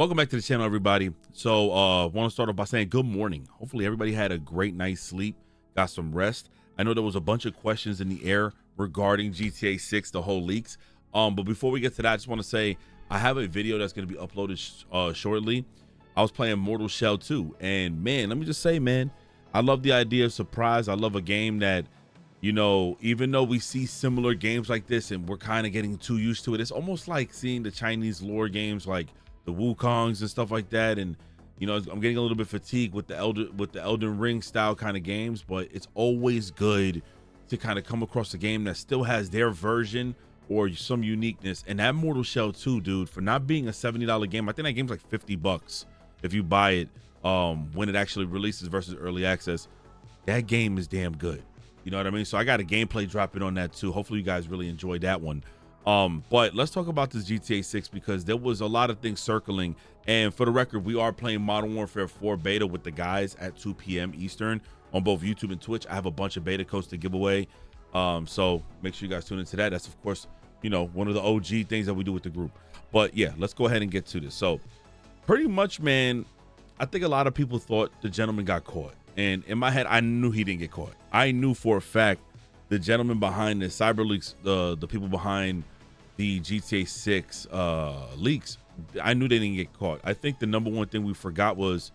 Welcome back to the channel, everybody. So want to start off by saying good morning. Hopefully everybody had a great night's sleep, got some rest. I know there was a bunch of questions in the air regarding GTA 6, the whole leaks. But before we get to that, I just want to say I have a video that's going to be uploaded shortly. I was playing Mortal Shell 2, and man, let me just say, man, I love the idea of surprise. I love a game that, you know, even though we see similar games like this and we're kind of getting too used to it, it's almost like seeing the Chinese lore games like the Wukongs and stuff like that. And you know, I'm getting a little bit fatigued with the Elden Ring style kind of games, but it's always good to kind of come across a game that still has their version or some uniqueness. And that Mortal Shell 2, dude, for not being a $70 game, I think that game's like $50 if you buy it when it actually releases versus early access. That game is damn good. You know what I mean? So I got a gameplay dropping on that too. Hopefully you guys really enjoyed that one. But let's talk about this GTA 6 because there was a lot of things circling. And for the record, we are playing Modern Warfare 4 beta with the guys at 2 p.m. Eastern on both YouTube and Twitch. I have a bunch of beta codes to give away. So make sure you guys tune into that. That's, of course, you know, one of the OG things that we do with the group. But yeah, let's go ahead and get to this. So pretty much, man, I think a lot of people thought the gentleman got caught. And in my head, I knew he didn't get caught. I knew for a fact the gentleman behind the Cyberleaks, the people behind the GTA 6 leaks, I knew they didn't get caught. I think the number one thing we forgot was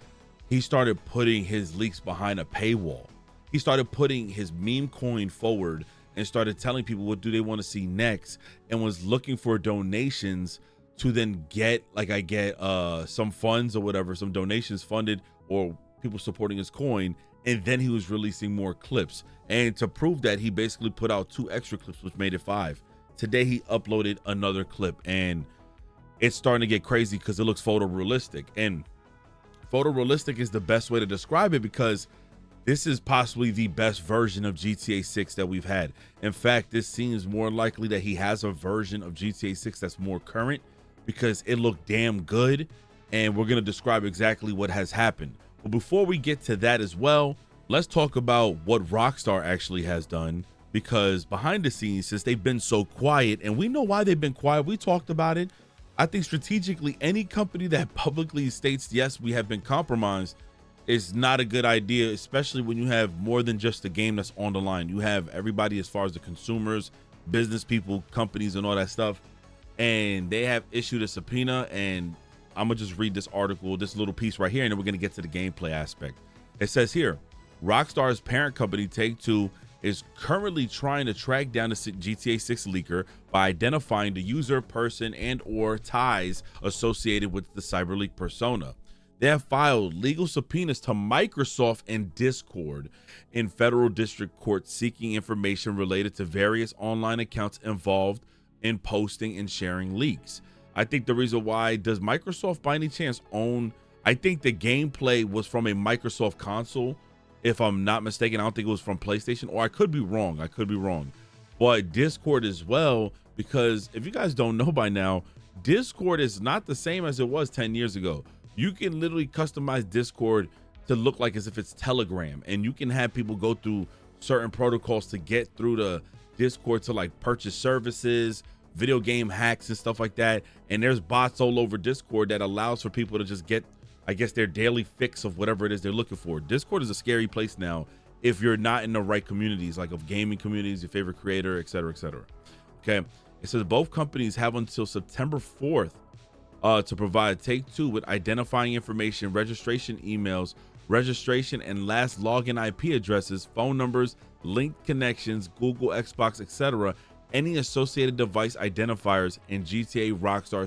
he started putting his leaks behind a paywall. He started putting his meme coin forward and started telling people what do they want to see next, and was looking for donations to then get, like, I get some funds or whatever, some donations funded or people supporting his coin. And then he was releasing more clips, and to prove that, he basically put out 2 extra clips, which made it 5. Today he uploaded another clip, and it's starting to get crazy because it looks photorealistic. And photorealistic is the best way to describe it because this is possibly the best version of GTA 6 that we've had. In fact, this seems more likely that he has a version of GTA 6 that's more current because it looked damn good, and we're going to describe exactly what has happened. But before we get to that as well, let's talk about what Rockstar actually has done, because behind the scenes, since they've been so quiet, and we know why they've been quiet, we talked about it. I think strategically, any company that publicly states, yes, we have been compromised, is not a good idea, especially when you have more than just the game that's on the line. You have everybody as far as the consumers, business people, companies, and all that stuff. And they have issued a subpoena, and I'm gonna just read this article, this little piece right here, and then we're gonna get to the gameplay aspect. It says here, Rockstar's parent company Take-Two is currently trying to track down the GTA 6 leaker by identifying the user, person, and or ties associated with the Cyberleak persona. They have filed legal subpoenas to Microsoft and Discord in federal district court seeking information related to various online accounts involved in posting and sharing leaks. I think the reason why, does Microsoft by any chance own, I think the gameplay was from a Microsoft console, if I'm not mistaken. I don't think it was from PlayStation, or I could be wrong. But Discord as well, because if you guys don't know by now, Discord is not the same as it was 10 years ago. You can literally customize Discord to look like as if it's Telegram, and you can have people go through certain protocols to get through the Discord to like purchase services, video game hacks and stuff like that. And there's bots all over Discord that allows for people to just get, I guess, their daily fix of whatever it is they're looking for. Discord is a scary place now if you're not in the right communities, like of gaming communities, your favorite creator, etc., etc. Okay, it says both companies have until September 4th to provide Take-Two with identifying information, registration emails, registration and last login IP addresses, phone numbers, linked connections, Google, Xbox, etc., any associated device identifiers, and GTA Rockstar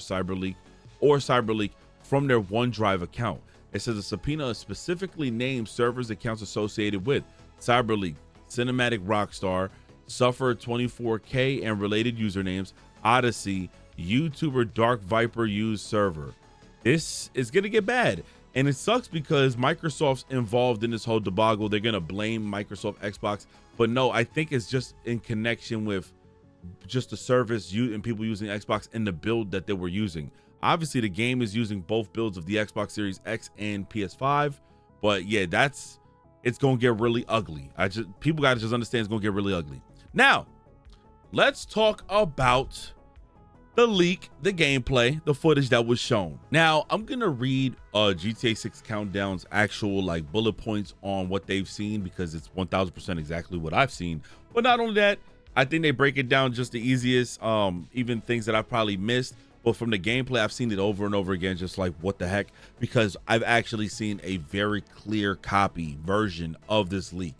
Cyberleak from their OneDrive account. It says a subpoena specifically names servers accounts associated with Cyberleak, Cinematic Rockstar, Suffer 24K and related usernames, Odyssey, YouTuber Dark Viper used server. This is gonna get bad, and it sucks because Microsoft's involved in this whole debacle. They're gonna blame Microsoft Xbox, but no, I think it's just in connection with just the service you and people using Xbox and the build that they were using. Obviously the game is using both builds of the Xbox Series X and PS5, but yeah, it's gonna get really ugly. People gotta just understand it's gonna get really ugly. Now let's talk about the leak, the gameplay, the footage that was shown. Now, I'm gonna read GTA 6 Countdown's actual like bullet points on what they've seen, because it's 1000% exactly what I've seen. But not only that, I think they break it down just the easiest, even things that I probably missed. But from the gameplay, I've seen it over and over again, just like what the heck, because I've actually seen a very clear copy version of this leak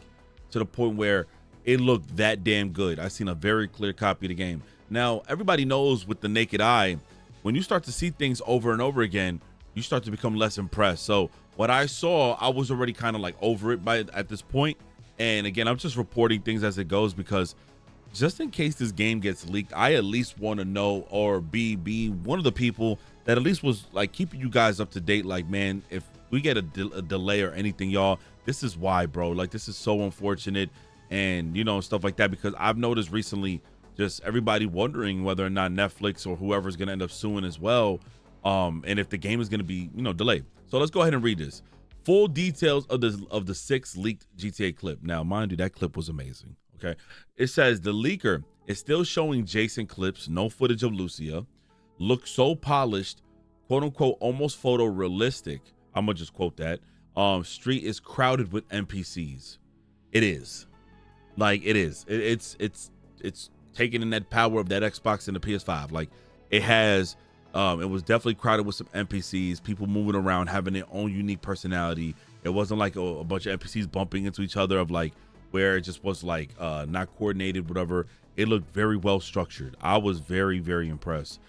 to the point where it looked that damn good. I've seen a very clear copy of the game. Now, everybody knows with the naked eye, when you start to see things over and over again, you start to become less impressed. So what I saw, I was already kind of like over it at this point. And again, I'm just reporting things as it goes, because just in case this game gets leaked, I at least want to know, or be one of the people that at least was like keeping you guys up to date. Like, man, if we get a delay or anything, y'all, this is why, bro. Like, this is so unfortunate, and you know, stuff like that, because I've noticed recently just everybody wondering whether or not Netflix or whoever's going to end up suing as well, and if the game is going to be, you know, delayed. So let's go ahead and read this. Full details of the 6 leaked GTA clip. Now, mind you, that clip was amazing. Okay, it says the leaker is still showing Jason clips, no footage of Lucia, looks so polished, quote unquote, almost photorealistic. I'm gonna just quote that. Street is crowded with NPCs. It is, like, it is. It's taking in that power of that Xbox and the PS5. Like, it has. It was definitely crowded with some NPCs, people moving around, having their own unique personality. It wasn't like a bunch of NPCs bumping into each other, of like, where it just was like not coordinated, whatever. It looked very well structured. I was very, very impressed.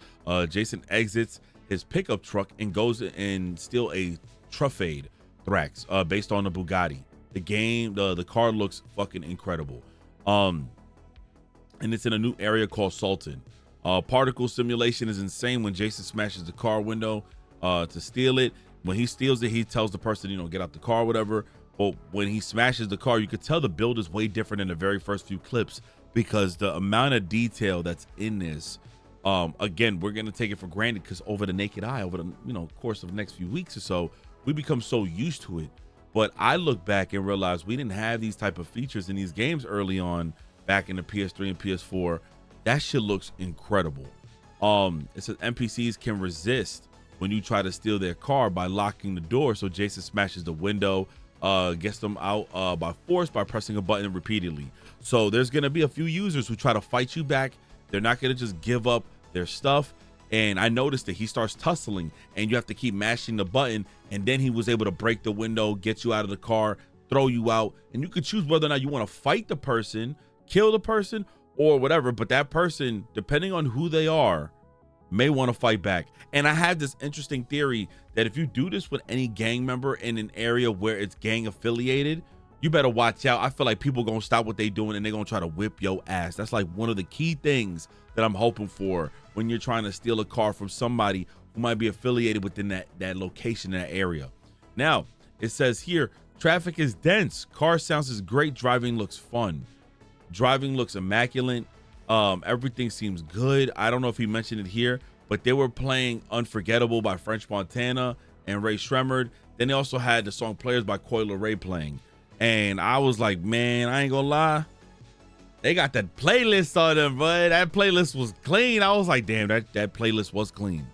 Jason exits his pickup truck and goes and steal a Truffade Thrax based on the Bugatti. The car looks fucking incredible. And it's in a new area called Sultan. Particle simulation is insane when Jason smashes the car window to steal it. When he steals it, he tells the person, you know, get out the car, whatever. But when he smashes the car, you could tell the build is way different than the very first few clips, because the amount of detail that's in this, again, we're going to take it for granted, because over the naked eye, over the, you know, course of the next few weeks or so, we become so used to it. But I look back and realize we didn't have these type of features in these games early on, back in the PS3 and PS4. That shit looks incredible. It says NPCs can resist when you try to steal their car by locking the door. So Jason smashes the window, gets them out by force by pressing a button repeatedly. So there's going to be a few users who try to fight you back. They're not going to just give up their stuff. And I noticed that he starts tussling and you have to keep mashing the button. And then he was able to break the window, get you out of the car, throw you out. And you could choose whether or not you want to fight the person, kill the person, or whatever. But that person, depending on who they are, may want to fight back. And I have this interesting theory that if you do this with any gang member in an area where it's gang affiliated, you better watch out. I feel like people gonna stop what they doing and they're gonna try to whip your ass. That's like one of the key things that I'm hoping for when you're trying to steal a car from somebody who might be affiliated within that location, that area. Now, it says here, traffic is dense. Car sounds is great. Driving looks fun. Driving looks immaculate. Everything seems good. I don't know if he mentioned it here, but they were playing Unforgettable by French Montana and Ray Shremmerd. Then they also had the song Players by Coi Leray playing. And I was like, man, I ain't gonna lie, they got that playlist on them, bud. That playlist was clean. I was like, damn, that playlist was clean.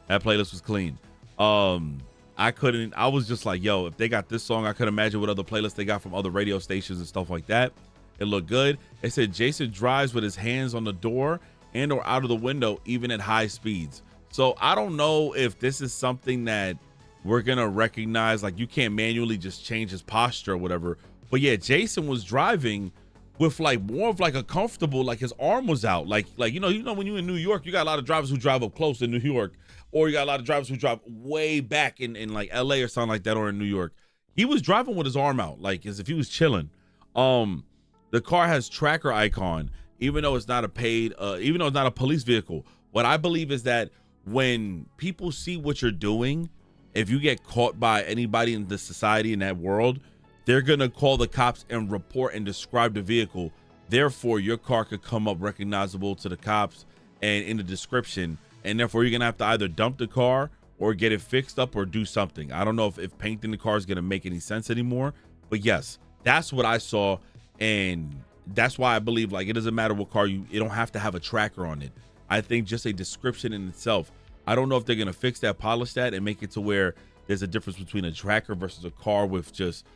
That playlist was clean. I was just like, yo, if they got this song, I could imagine what other playlists they got from other radio stations and stuff like that. It looked good. It said Jason drives with his hands on the door and or out of the window, even at high speeds. So I don't know if this is something that we're gonna recognize, like you can't manually just change his posture or whatever. But yeah, Jason was driving with like more of like a comfortable, like his arm was out. Like you know when you're in New York, you got a lot of drivers who drive up close in New York, or you got a lot of drivers who drive way back in like LA or something like that, or in New York. He was driving with his arm out, like as if he was chilling. The car has tracker icon, even though it's not a paid, even though it's not a police vehicle. What I believe is that when people see what you're doing, if you get caught by anybody in the society in that world, they're gonna call the cops and report and describe the vehicle. Therefore, your car could come up recognizable to the cops and in the description, and therefore you're gonna have to either dump the car or get it fixed up or do something. I don't know if painting the car is gonna make any sense anymore, but yes, that's what I saw. And that's why I believe, like, it doesn't matter what car you don't have to have a tracker on it. I think just a description in itself. I don't know if they're going to fix that, polish that, and make it to where there's a difference between a tracker versus a car with just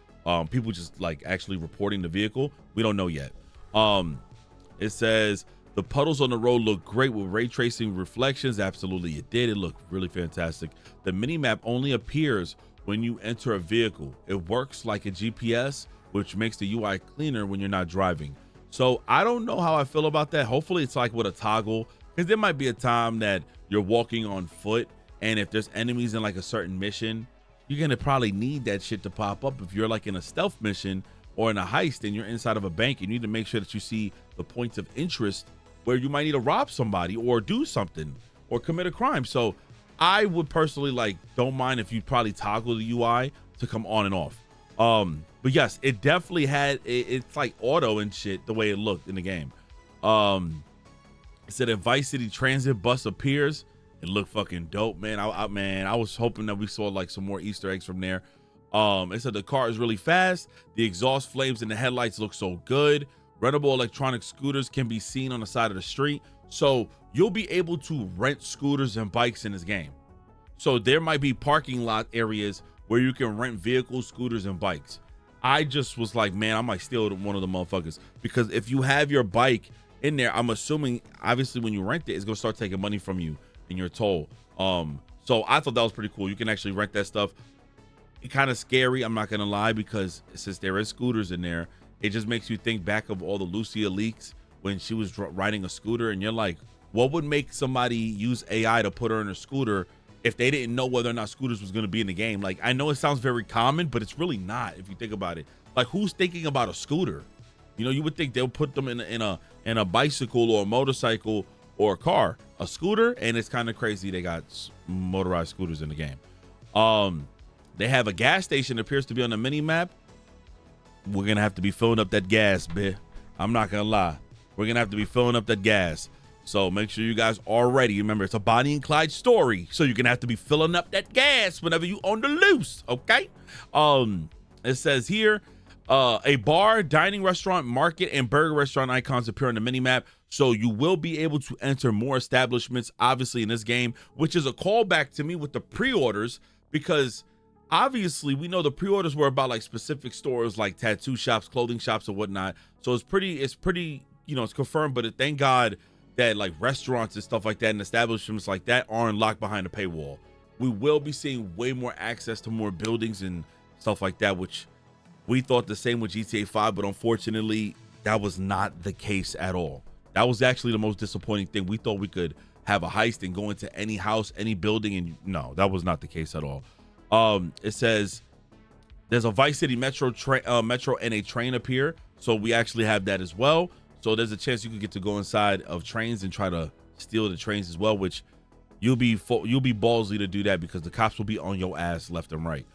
people just like actually reporting the vehicle. We don't know yet. It says the puddles on the road look great with ray tracing reflections. Absolutely, it did. It looked really fantastic. The mini map only appears when you enter a vehicle. It works like a GPS, which makes the UI cleaner when you're not driving. So I don't know how I feel about that. Hopefully it's like with a toggle, because there might be a time that you're walking on foot, and if there's enemies in like a certain mission, you're gonna probably need that shit to pop up. If you're like in a stealth mission or in a heist and you're inside of a bank, you need to make sure that you see the points of interest where you might need to rob somebody or do something or commit a crime. So I would personally like, don't mind if you probably toggle the UI to come on and off. But yes, it definitely had it's like auto and shit the way it looked in the game. It said a Vice City Transit bus appears. It looked fucking dope, man. I was hoping that we saw like some more Easter eggs from there. It said the car is really fast. The exhaust flames in the headlights look so good. Rentable electronic scooters can be seen on the side of the street. So you'll be able to rent scooters and bikes in this game. So there might be parking lot areas where you can rent vehicles, scooters, and bikes. I just was like, man, I might steal one of the motherfuckers, because if you have your bike in there, I'm assuming obviously when you rent it, it's gonna start taking money from you in your toll. So I thought that was pretty cool. You can actually rent that stuff. It's kind of scary, I'm not gonna lie, because since there is scooters in there, it just makes you think back of all the Lucia leaks when she was riding a scooter, and you're like, what would make somebody use AI to put her in a scooter if they didn't know whether or not scooters was going to be in the game? Like, I know it sounds very common, but it's really not if you think about it. Like, who's thinking about a scooter? You know, you would think they'll put them in a bicycle or a motorcycle or a car. A scooter, and it's kind of crazy they got motorized scooters in the game. They have a gas station that appears to be on the mini map. We're gonna have to be filling up that gas, bitch. I'm not gonna lie. We're gonna have to be filling up that gas. So make sure you guys are ready. Remember, it's a Bonnie and Clyde story, so you're gonna have to be filling up that gas whenever you on the loose. Okay. It says here, a bar, dining restaurant, market, and burger restaurant icons appear on the mini map. So you will be able to enter more establishments, obviously, in this game, which is a callback to me with the pre-orders, because obviously we know the pre-orders were about like specific stores like tattoo shops, clothing shops, and whatnot. So it's pretty, you know, it's confirmed. But thank God that like restaurants and stuff like that and establishments like that aren't locked behind a paywall. We will be seeing way more access to more buildings and stuff like that, which we thought the same with GTA 5, but unfortunately that was not the case at all. That was actually the most disappointing thing. We thought we could have a heist and go into any house, any building, and no, that was not the case at all. It says there's a Vice City Metro and a train appear, so we actually have that as well. So there's a chance you could get to go inside of trains and try to steal the trains as well, which you'll be ballsy to do that, because the cops will be on your ass left and right.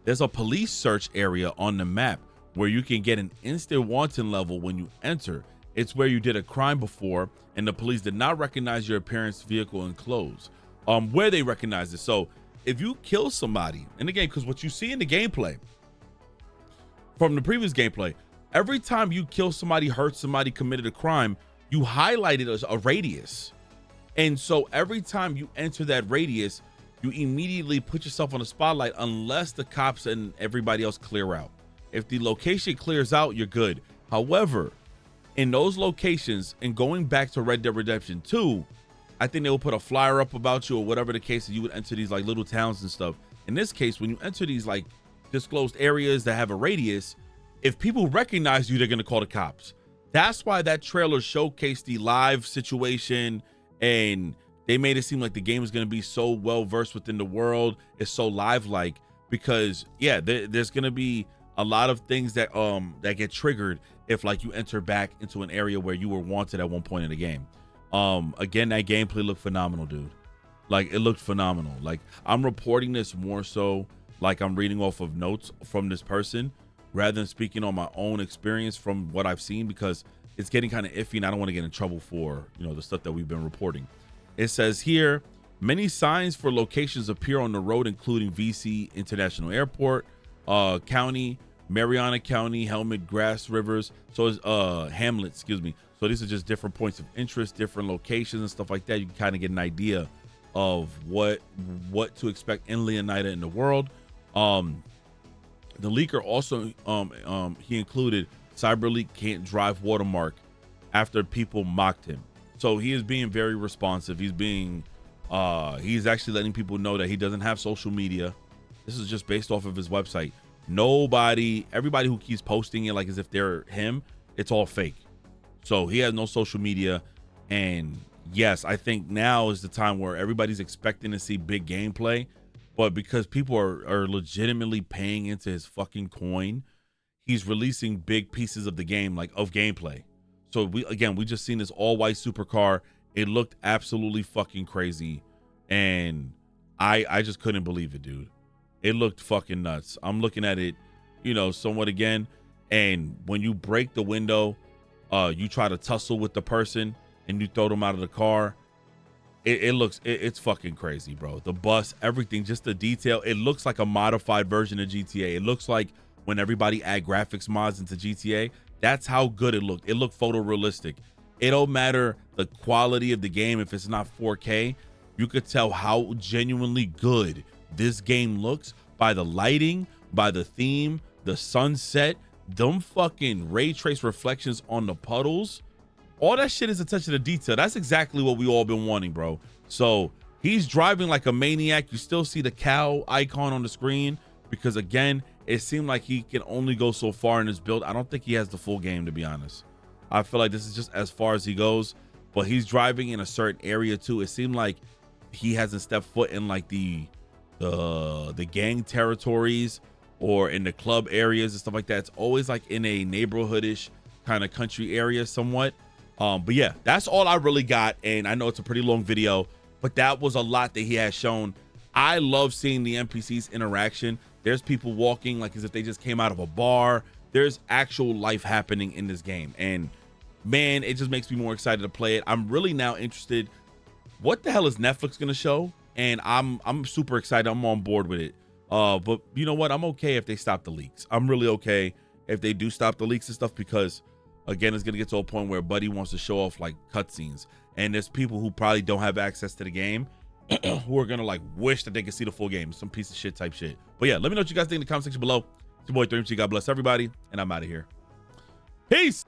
There's a police search area on the map where you can get an instant wanted level when you enter. It's where you did a crime before and the police did not recognize your appearance, vehicle, and clothes. Where they recognize it. So if you kill somebody in the game, because what you see in the gameplay from the previous gameplay, every time you kill somebody, hurt somebody, committed a crime, you highlighted as a radius. And so every time you enter that radius, you immediately put yourself on the spotlight unless the cops and everybody else clear out. If the location clears out, you're good. However, in those locations, and going back to Red Dead Redemption 2, I think they will put a flyer up about you or whatever the case, and you would enter these like little towns and stuff. In this case, when you enter these like disclosed areas that have a radius, if people recognize you, they're going to call the cops. That's why that trailer showcased the live situation, and they made it seem like the game is going to be so well versed within the world. It's so live-like, because yeah, there's going to be a lot of things that get triggered if like you enter back into an area where you were wanted at one point in the game. Again, that gameplay looked phenomenal, dude. Like, it looked phenomenal. Like, I'm reporting this more so like I'm reading off of notes from this person rather than speaking on my own experience from what I've seen, because it's getting kind of iffy and I don't want to get in trouble for, you know, the stuff that we've been reporting. It says here, many signs for locations appear on the road, including VC International Airport, County, Mariana County, Helmet, Grass Rivers. So it's Hamlet, excuse me. So these are just different points of interest, different locations and stuff like that. You can kind of get an idea of what to expect in Leonida in the world. The leaker also he included Cyberleak can't drive watermark after people mocked him. So he is being very responsive. He's actually letting people know that he doesn't have social media. This is just based off of his website. Everybody who keeps posting it like as if they're him, it's all fake. So he has no social media. And yes, I think now is the time where everybody's expecting to see big gameplay, but because people are legitimately paying into his fucking coin, he's releasing big pieces of the game, like of gameplay. So we just seen this all white supercar. It looked absolutely fucking crazy. And I just couldn't believe it, dude. It looked fucking nuts. I'm looking at it, somewhat again. And when you break the window, you try to tussle with the person and you throw them out of the car. It's fucking crazy, bro. The bus, everything, just the detail. It looks like a modified version of GTA. It looks like when everybody add graphics mods into GTA, that's how good it looked. It looked photorealistic. It don't matter the quality of the game. If it's not 4K, you could tell how genuinely good this game looks by the lighting, by the theme, the sunset, them fucking ray trace reflections on the puddles. All that shit is attention to detail. That's exactly what we all been wanting, bro. So he's driving like a maniac. You still see the cow icon on the screen because, again, it seemed like he can only go so far in his build. I don't think he has the full game, to be honest. I feel like this is just as far as he goes, but he's driving in a certain area too. It seemed like he hasn't stepped foot in like the gang territories or in the club areas and stuff like that. It's always like in a neighborhoodish kind of country area somewhat. But yeah, that's all I really got. And I know it's a pretty long video, but that was a lot that he has shown. I love seeing the NPCs interaction. There's people walking like as if they just came out of a bar. There's actual life happening in this game. And man, it just makes me more excited to play it. I'm really now interested. What the hell is Netflix going to show? And I'm super excited. I'm on board with it. But you know what? I'm okay if they stop the leaks. I'm really okay if they do stop the leaks and stuff, because again, it's going to get to a point where Buddy wants to show off like cutscenes. And there's people who probably don't have access to the game who are going to like wish that they could see the full game. Some piece of shit type shit. But yeah, let me know what you guys think in the comment section below. It's your boy 3MC. God bless everybody. And I'm out of here. Peace.